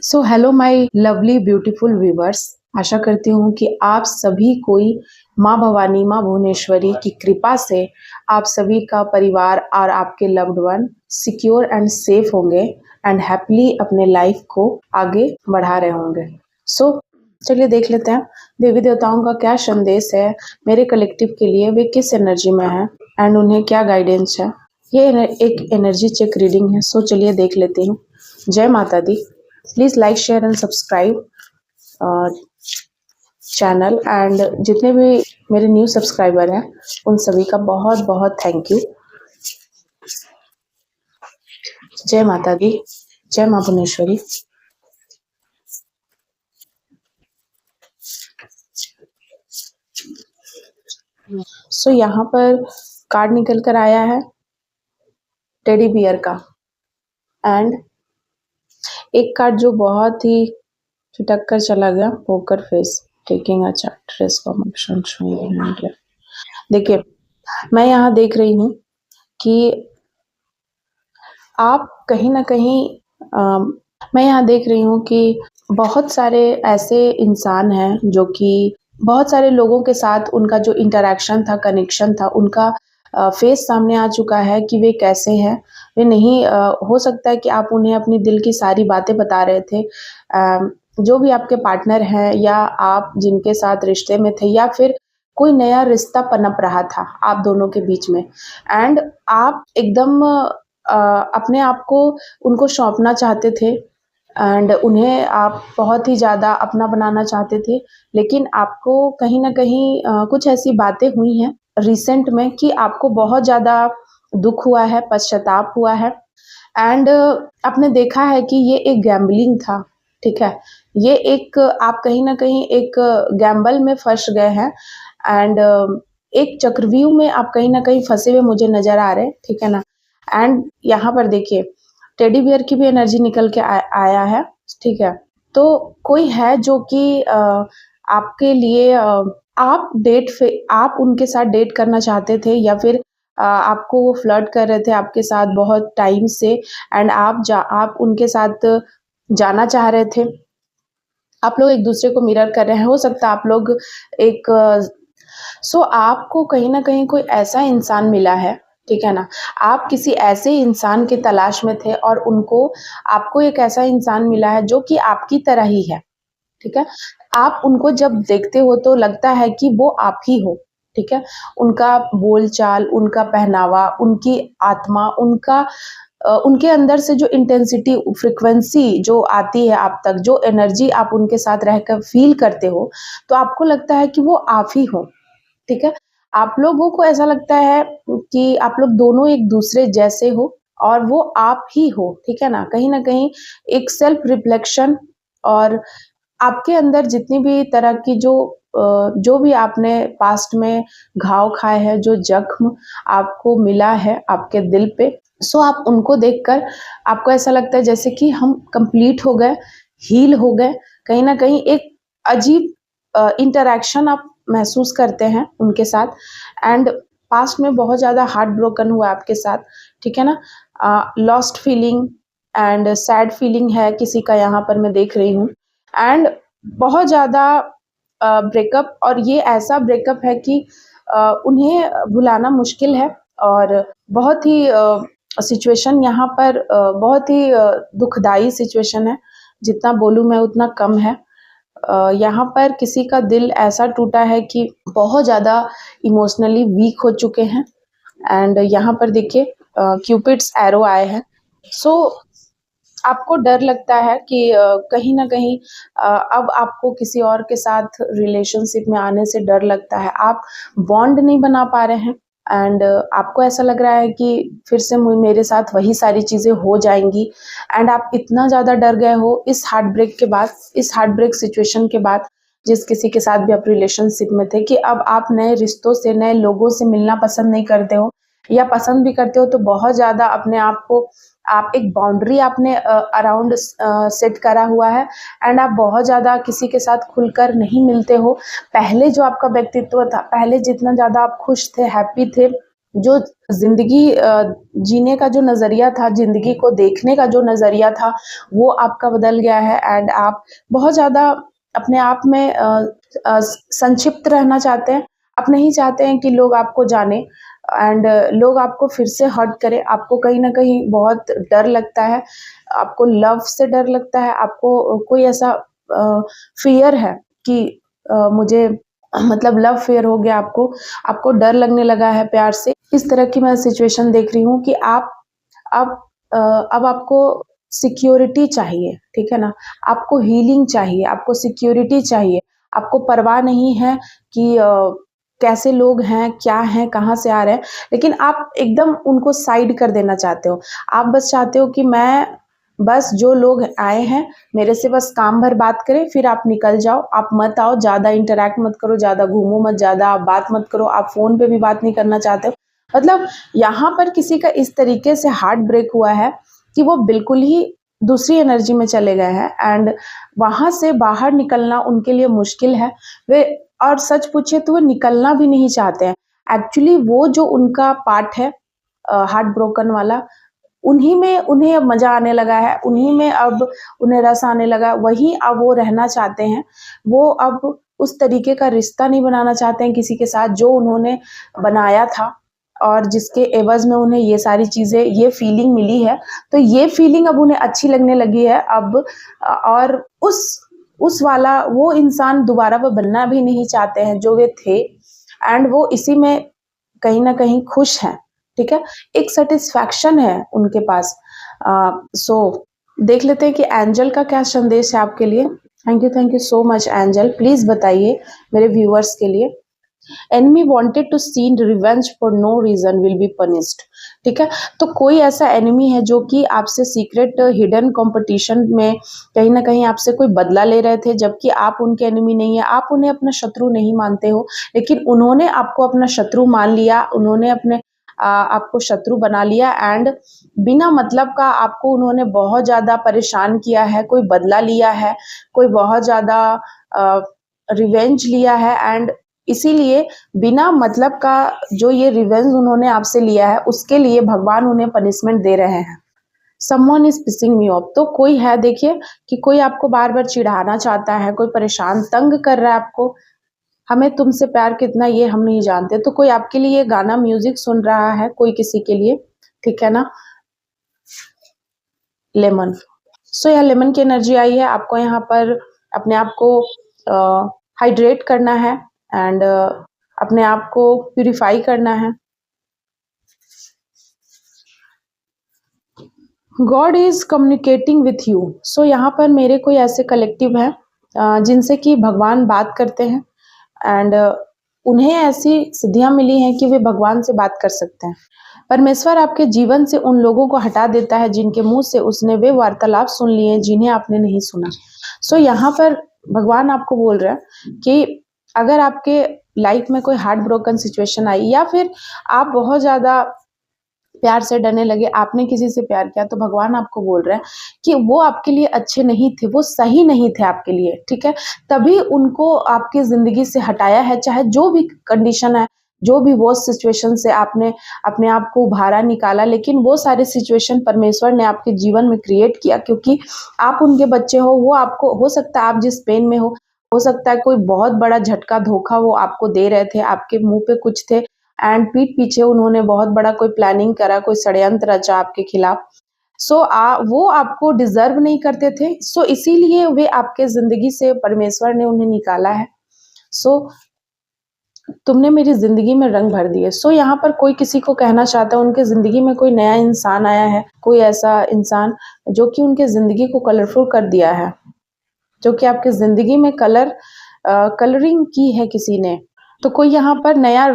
So hello my lovely beautiful viewers. आशा करती हूँ कि आप सभी कोई माँ भवानी माँ भुवनेश्वरी की कृपा से आप सभी का परिवार और आपके loved one secure and safe होंगे एंड हैप्पीली अपने लाइफ को आगे बढ़ा रहे होंगे। सो चलिए देख लेते हैं देवी देवताओं का क्या संदेश है मेरे कलेक्टिव के लिए, वे किस एनर्जी में हैं एंड उन्हें क्या गाइडेंस है। ये एक एनर्जी चेक रीडिंग है। सो चलिए देख लेती हूँ। जय माता दी। Please like share and subscribe channel and जितने भी मेरे न्यू सब्सक्राइबर हैं उन सभी का बहुत बहुत थैंक यू। जय माता दी, जय माँ भुवनेश्वरी। सो यहाँ पर कार्ड निकल कर आया है टेडी बियर का एंड एक कार्ड जो बहुत ही छिटक कर चला गया, poker face taking a transformation. देखिए, मैं यहाँ देख रही हूँ कि आप कहीं ना कहीं मैं यहाँ देख रही हूँ कि बहुत सारे ऐसे इंसान हैं जो कि बहुत सारे लोगों के साथ उनका जो इंटरेक्शन था, कनेक्शन था, उनका फेस सामने आ चुका है कि वे कैसे हैं। वे नहीं हो सकता है कि आप उन्हें अपनी दिल की सारी बातें बता रहे थे। जो भी आपके पार्टनर हैं या आप जिनके साथ रिश्ते में थे या फिर कोई नया रिश्ता पनप रहा था आप दोनों के बीच में एंड आप एकदम अपने आप को उनको सौंपना चाहते थे एंड उन्हें आप बहुत ही ज़्यादा अपना बनाना चाहते थे, लेकिन आपको कहीं न कहीं कुछ ऐसी बातें हुई हैं रिसेंट में कि आपको बहुत ज़्यादा दुःख हुआ है, पश्चाताप हुआ है एंड आपने देखा है कि ये एक गैम्बलिंग था, ठीक है? ये एक आप कहीं न कहीं एक गैम्बल में फँस गए हैं एंड एक चक्रव्यूह में आप कहीं न कहीं फँसे हुए मुझे नज़र आ रहे हैं, ठीक है ना? एंड यहाँ पर देखिए टेडी बियर की भी एनर्जी निकल के आया है, ठीक है? तो कोई है जो कि आपके लिए आप उनके साथ डेट करना चाहते थे या फिर आपको वो फ्लर्ट कर रहे थे आपके साथ बहुत टाइम से एंड आप उनके साथ जाना चाह रहे थे। आप लोग एक-दूसरे को मिरर कर रहे हैं, हो सकता है आप लोग एक आपको कहीं न कहीं कोई ऐसा इंसान मिला है, ठीक है ना? आप किसी ऐसे इंसान की तलाश में थे और आपको एक ऐसा इंसान मिला है जो कि आपकी तरह ही है, ठीक है? आप उनको जब देखते हो तो लगता है कि वो आप ही हो, ठीक है? उनका बोलचाल, उनका पहनावा, उनकी आत्मा, उनके अंदर से जो इंटेंसिटी, फ्रीक्वेंसी जो आती है आप तक, जो एनर्जी आप उनके साथ रहकर फ़ील करते हो, तो आपको लगता है कि वो आप ही हो। ठीक है? आप लोगों को ऐसा लगता है कि आप लोग दोनों एक-दूसरे जैसे हो और वो आप ही हो, ठीक है ना? कहीं न कहीं एक सेल्फ रिफ्लेक्शन और आपके अंदर जितनी भी तरह की जो भी आपने पास्ट में घाव खाए हैं, जो ज़ख्म आपको मिला है आपके दिल पे, आप उनको देखकर आपको ऐसा लगता है जैसे कि हम कंप्लीट हो गए, हील हो गए। कहीं न कहीं एक अजीब इंटरैक्शन आप महसूस करते हैं उनके साथ एंड पास्ट में बहुत ज़्यादा हार्ट ब्रोकन हुआ आपके साथ, ठीक है ना? Lost feeling and sad feeling है किसी का यहाँ पर मैं देख रही हूँ एंड बहुत ज़्यादा ब्रेकअप और ये ऐसा ब्रेकअप है कि उन्हें भुलाना मुश्किल है और बहुत ही सिचुएशन यहाँ पर बहुत ही दुखदाई सिचुएशन है। जितना बोलूँ मैं उतना कम है। यहाँ पर किसी का दिल ऐसा टूटा है कि बहुत ज़्यादा इमोशनली वीक हो चुके हैं एंड यहाँ पर देखिए क्यूपिड्स एरो आए हैं। सो आपको डर लगता है कि कहीं न कहीं अब आपको किसी और के साथ रिलेशनशिप में आने से डर लगता है। आप बॉन्ड नहीं बना पा रहे हैं एंड आपको ऐसा लग रहा है कि फिर से मेरे साथ वही सारी चीज़ें हो जाएँगी एंड आप इतना ज़्यादा डर गए हो इस हार्ट ब्रेक के बाद, इस हार्ट ब्रेक सिचुएशन के बाद, जिस किसी के साथ भी आप रिलेशनशिप में थे कि अब आप नए रिश्तों से, नए लोगों से मिलना पसंद नहीं करते हो या पसंद भी करते हो तो बहुत ज़्यादा अपने आप को आप एक बाउंड्री आपने अराउंड सेट करा हुआ है एंड आप बहुत ज़्यादा किसी के साथ खुलकर नहीं मिलते हो। पहले जो आपका व्यक्तित्व था, पहले जितना ज़्यादा आप खुश थे, हैप्पी थे, जो ज़िंदगी जीने का जो नज़रिया था, ज़िंदगी को देखने का जो नज़रिया था, वो आपका बदल गया है एंड आप बहुत ज़्यादा अपने आप में संक्षिप्त रहना चाहते हैं। आप नहीं चाहते हैं कि लोग आपको जानें एंड लोग आपको फिर से हर्ट करें। आपको कहीं न कहीं बहुत डर लगता है, आपको लव से डर लगता है, आपको कोई ऐसा फ़ियर है कि मुझे मतलब लव फ़ियर हो गया आपको, आपको डर लगने लगा है प्यार से। इस तरह की मैं सिचुएशन देख रही हूँ कि अब अब आपको सिक्योरिटी चाहिए, ठीक है ना? आपको हीलिंग चाहिए, आपको सिक्योरिटी चाहिए, आपको परवाह नहीं है कि कैसे लोग हैं, क्या हैं, कहाँ से आ रहे हैं, लेकिन आप एकदम उनको साइड कर देना चाहते हो। आप बस चाहते हो कि बस जो लोग आए हैं, मेरे से बस काम भर बात करें, फिर आप निकल जाओ, आप मत आओ, ज़्यादा इंटरैक्ट मत करो, ज़्यादा घूमो मत, ज़्यादा आप बात मत करो, आप फ़ोन पे भी बात नहीं करना चाहते हो। मतलब यहाँ पर किसी का इस तरीके से हार्ट ब्रेक हुआ है कि वो बिल्कुल ही दूसरी एनर्जी में चले गए हैं एंड वहाँ से बाहर निकलना उनके लिए मुश्किल है। वे और सच पूछिए तो वो निकलना भी नहीं चाहते हैं। एक्चुअली वो जो उनका पार्ट है हार्ट ब्रोकन वाला, उन्हीं में उन्हें अब मज़ा आने लगा है, उन्हीं में अब उन्हें रस आने लगा, वहीं अब वो रहना चाहते हैं। वो अब उस तरीके का रिश्ता नहीं बनाना चाहते हैं किसी के साथ जो उन्होंने बनाया था और जिसके एवज़ में उन्हें ये सारी चीज़ें, ये फीलिंग मिली है। तो ये फीलिंग अब उन्हें अच्छी लगने लगी है अब और उस वाला वो इंसान दोबारा वो बनना भी नहीं चाहते हैं जो वे थे एंड वो इसी में कहीं न कहीं खुश हैं, ठीक है? एक सैटिस्फैक्शन है उनके पास। सो देख लेते हैं कि एंजल का क्या संदेश है आपके लिए। Thank you so much angel. Please बताइए मेरे व्यूअर्स के लिए। Enemy wanted to seek revenge for no reason will be punished. ठीक है? तो कोई ऐसा एनिमी है जो कि आपसे सीक्रेट हिडन कॉम्पिटिशन में कहीं न कहीं आपसे कोई बदला ले रहे थे, जबकि आप उनके एनिमी नहीं हैं, आप उन्हें अपना शत्रु नहीं मानते हो, लेकिन उन्होंने आपको अपना शत्रु मान लिया, उन्होंने आपको शत्रु बना लिया एंड बिना मतलब का आपको उन्होंने बहुत ज़्यादा परेशान किया है, कोई बदला लिया है, कोई बहुत ज़्यादा अ, रिवेंज लिया है एंड इसीलिए बिना मतलब का जो ये रिवेंज उन्होंने आपसे लिया है, उसके लिए भगवान उन्हें पनिशमेंट दे रहे हैं। Someone is pissing me off. तो कोई है देखिए कि कोई आपको बार बार चिढ़ाना चाहता है, कोई परेशान तंग कर रहा है आपको। हमें तुमसे प्यार कितना ये हम नहीं जानते। तो कोई आपके लिए गाना म्यूजिक सुन रहा है, कोई किसी के लिए, ठीक है ना? लेमन। सो यह लेमन की एनर्जी आई है। आपको यहाँ पर अपने आप को हाइड्रेट करना है एंड अपने आप को प्यूरिफाई करना है। God is communicating with you. So यहाँ पर मेरे कोई ऐसे कलेक्टिव हैं जिनसे कि भगवान बात करते हैं एंड उन्हें ऐसी सिद्धियां मिली हैं कि वे भगवान से बात कर सकते हैं। परमेश्वर आपके जीवन से उन लोगों को हटा देता है जिनके मुंह से उसने वे वार्तालाप सुन लिए जिन्हें आपने नहीं सुना। सो यहाँ पर भगवान आपको बोल रहे हैं कि अगर आपके लाइफ में कोई हार्ट ब्रोकन सिचुएशन आई या फिर आप बहुत ज़्यादा प्यार से डरने लगे, आपने किसी से प्यार किया, तो भगवान आपको बोल रहे हैं कि वो आपके लिए अच्छे नहीं थे, वो सही नहीं थे आपके लिए, ठीक है? तभी उनको आपकी ज़िंदगी से हटाया है, चाहे जो भी कंडीशन है, जो भी वो सिचुएशन से आपने अपने आप को उभारा, निकाला, लेकिन वो सारे सिचुएशन परमेश्वर ने आपके जीवन में क्रिएट किया क्योंकि आप उनके बच्चे हो। वो आपको हो सकता है आप जिस पेन में हो सकता है कोई बहुत बड़ा झटका, धोखा वो आपको दे रहे थे, आपके मुँह पे कुछ थे एंड पीठ पीछे उन्होंने बहुत बड़ा कोई प्लानिंग करा, कोई षड्यंत्र रचा आपके खिलाफ। सो वो आपको डिज़र्व नहीं करते थे, सो इसीलिए वे आपके ज़िंदगी से परमेश्वर ने उन्हें निकाला है। सो तुमने मेरी ज़िंदगी में रंग भर दिए। सो यहाँ पर कोई किसी को कहना चाहता है उनके ज़िंदगी में कोई नया इंसान आया है, कोई ऐसा इंसान जो कि उनके ज़िंदगी को कलरफुल कर दिया है, जो कि आपकी ज़िंदगी में कलरिंग की है किसी ने। तो कोई यहाँ पर नया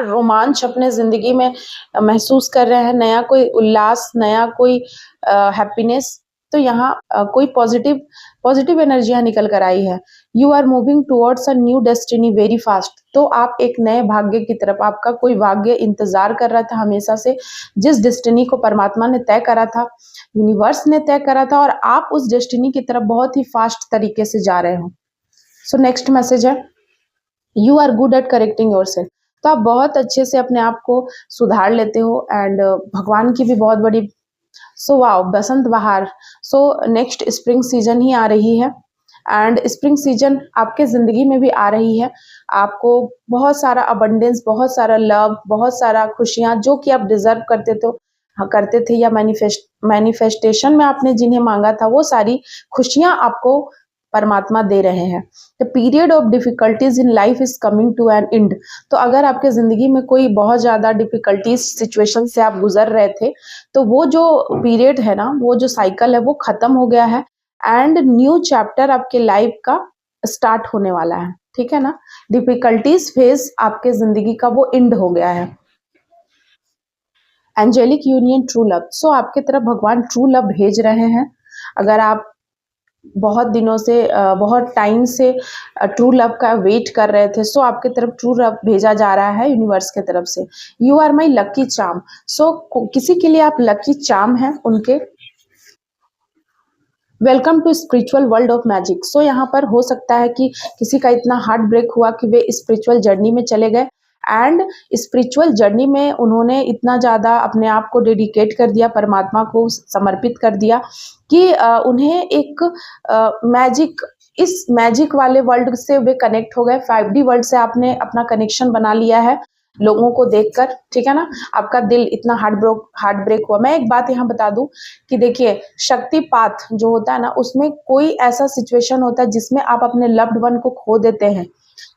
रोमांच अपने ज़िंदगी में महसूस कर रहे हैं, नया कोई उल्लास, नया कोई हैप्पीनेस। तो यहाँ कोई पॉजिटिव एनर्जियाँ निकल कर आई है। You are moving towards a new destiny very fast. तो आप एक नए भाग्य की तरफ, आपका कोई भाग्य इंतज़ार कर रहा था हमेशा से, जिस डेस्टिनी को परमात्मा ने तय करा था, यूनिवर्स ने तय करा था और आप उस डेस्टिनी की तरफ बहुत ही फास्ट तरीके से जा रहे हो। सो नेक्स्ट मैसेज है, you are good at correcting yourself. तो आप बहुत अच्छे से अपने आप को सुधार लेते हो एंड भगवान की भी बहुत बड़ी। सो वाओ, बसंत बहार, सो नेक्स्ट स्प्रिंग सीजन ही आ रही है एंड स्प्रिंग सीजन आपके ज़िंदगी में भी आ रही है। आपको बहुत सारा अबंडेंस, बहुत सारा लव, बहुत सारा खुशियाँ जो कि आप डिज़र्व करते थे, हाँ, करते थे, या मैनिफेस्टेशन में आपने जिन्हें मांगा था वो सारी खुशियाँ आपको परमात्मा दे रहे हैं। The period of difficulties in life is coming to an end. तो अगर आपके ज़िंदगी में कोई बहुत ज़्यादा डिफिकल्टीज सिचुएशन से आप गुजर रहे थे, तो वो जो पीरियड है ना, वो जो साइकिल है वो खत्म हो गया है एंड न्यू चैप्टर आपके लाइफ का स्टार्ट होने वाला है। ठीक है ना, डिफिकल्टीज फेज आपके ज़िंदगी का वो एंड हो गया है। एंजेलिक यूनियन ट्रू लव, सो आपके तरफ भगवान ट्रू लव भेज रहे हैं। अगर आप बहुत दिनों से बहुत टाइम से ट्रू लव का वेट कर रहे थे, सो आपके तरफ ट्रू लव भेजा जा रहा है यूनिवर्स के तरफ से। You are my lucky charm, so किसी के लिए आप लकी चार्म हैं उनके। Welcome to spiritual world of magic, so यहाँ पर हो सकता है कि किसी का इतना हार्ट ब्रेक हुआ कि वे स्पिरिचुअल जर्नी में चले गए एंड स्पिरिचुअल जर्नी में उन्होंने इतना ज़्यादा अपने आप को डेडिकेट कर दिया, परमात्मा को समर्पित कर दिया कि उन्हें एक मैजिक, इस मैजिक वाले वर्ल्ड से वे कनेक्ट हो गए। 5D वर्ल्ड से आपने अपना कनेक्शन बना लिया है लोगों को देखकर। ठीक है ना, आपका दिल इतना हार्ट ब्रेक हुआ। मैं एक बात यहाँ बता दूं कि देखिए, शक्तिपात जो होता है ना, उसमें कोई ऐसा सिचुएशन होता है जिसमें आप अपने लव्ड वन को खो देते हैं।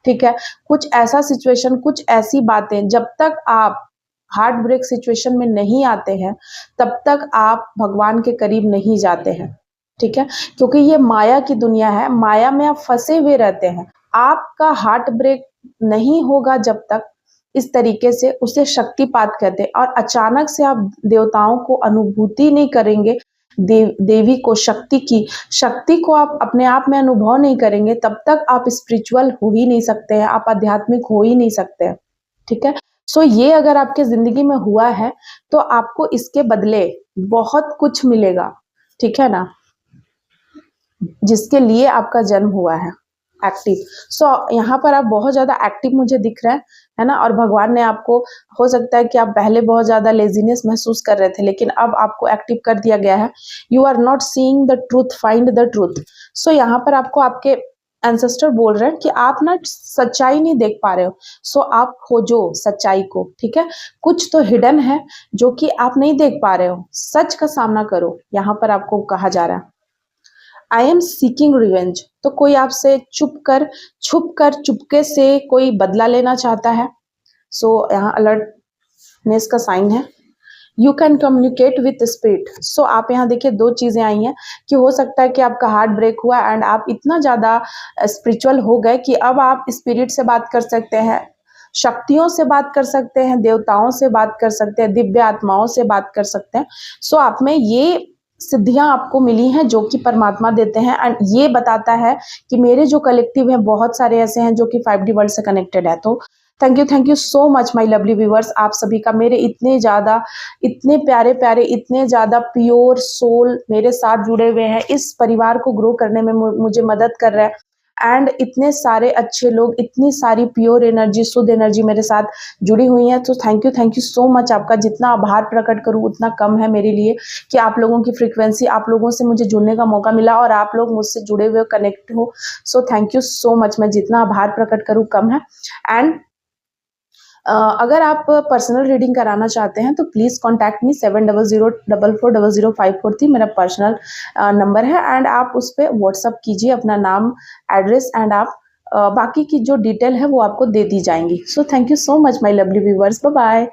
ठीक है, कुछ ऐसा सिचुएशन, कुछ ऐसी बातें, जब तक आप हार्ट ब्रेक सिचुएशन में नहीं आते हैं तब तक आप भगवान के करीब नहीं जाते हैं। ठीक है, क्योंकि ये माया की दुनिया है, माया में आप फंसे हुए रहते हैं। आपका हार्ट ब्रेक नहीं होगा जब तक इस तरीके से, उसे शक्तिपात कहते हैं। और अचानक से आप देवताओं को अनुभूति नहीं करेंगे, देवी को, शक्ति को आप अपने आप में अनुभव नहीं करेंगे, तब तक आप स्पिरिचुअल हो ही नहीं सकते हैं, आप आध्यात्मिक हो ही नहीं सकते हैं। ठीक है, सो ये अगर आपके जिंदगी में हुआ है तो आपको इसके बदले बहुत कुछ मिलेगा। ठीक है ना, जिसके लिए आपका जन्म हुआ है। एक्टिव, सो यहाँ पर आप बहुत ज़्यादा एक्टिव मुझे दिख रहे हैं, है ना। और भगवान ने आपको, हो सकता है कि आप पहले बहुत ज़्यादा लेजीनेस महसूस कर रहे थे, लेकिन अब आपको एक्टिव कर दिया गया है। You are not seeing the truth, find the truth. So यहाँ पर आपको आपके एंसेस्टर बोल रहे हैं कि आप ना सच्चाई नहीं देख पा रहे हो, सो आप खोजो सच्चाई को। ठीक है, कुछ तो हिडन है जो कि आप नहीं देख पा रहे हो, सच का सामना करो, यहाँ पर आपको कहा जा रहा है। आई एम सीकिंग रिवेंज, तो कोई आपसे चुपके से कोई बदला लेना चाहता है। सो यहाँ अलर्टनेस का साइन है। You can communicate with spirit, so आप यहाँ देखिए दो चीज़ें आई हैं कि हो सकता है कि आपका हार्ट ब्रेक हुआ एंड आप इतना ज़्यादा स्पिरिचुअल हो गए कि अब आप स्पिरिट से बात कर सकते हैं, शक्तियों से बात कर सकते हैं, देवताओं से बात कर सकते हैं, दिव्य आत्माओं से बात कर सकते हैं। सो आप में ये सिद्धियां आपको मिली हैं जो कि परमात्मा देते हैं एंड ये बताता है कि मेरे जो कलेक्टिव है, बहुत सारे ऐसे हैं जो कि 5D वर्ल्ड से कनेक्टेड है। तो thank you so much my lovely viewers, आप सभी का, मेरे इतने ज़्यादा, इतने प्यारे प्यारे, इतने ज़्यादा प्योर सोल मेरे साथ जुड़े हुए हैं, इस परिवार को ग्रो करने में मुझे मदद कर रहा है एंड इतने सारे अच्छे लोग, इतनी सारी प्योर एनर्जी, शुद्ध एनर्जी मेरे साथ जुड़ी हुई है। तो थैंक यू सो मच। आपका जितना आभार प्रकट करूं उतना कम है मेरे लिए, कि आप लोगों की फ्रीक्वेंसी, आप लोगों से मुझे जुड़ने का मौका मिला और आप लोग मुझसे जुड़े हुए कनेक्ट हो। सो थैंक यू सो मच। मैं जितना आभार प्रकट करूं कम है। एंड अगर आप पर्सनल रीडिंग कराना चाहते हैं तो प्लीज़ कॉन्टैक्ट मी 7004400543 मेरा पर्सनल नंबर है एंड आप उस पर व्हाट्सअप कीजिए अपना नाम, एड्रेस एंड आप बाकी की जो डिटेल है वो आपको दे दी जाएंगी। So thank you so much my lovely viewers, bye bye.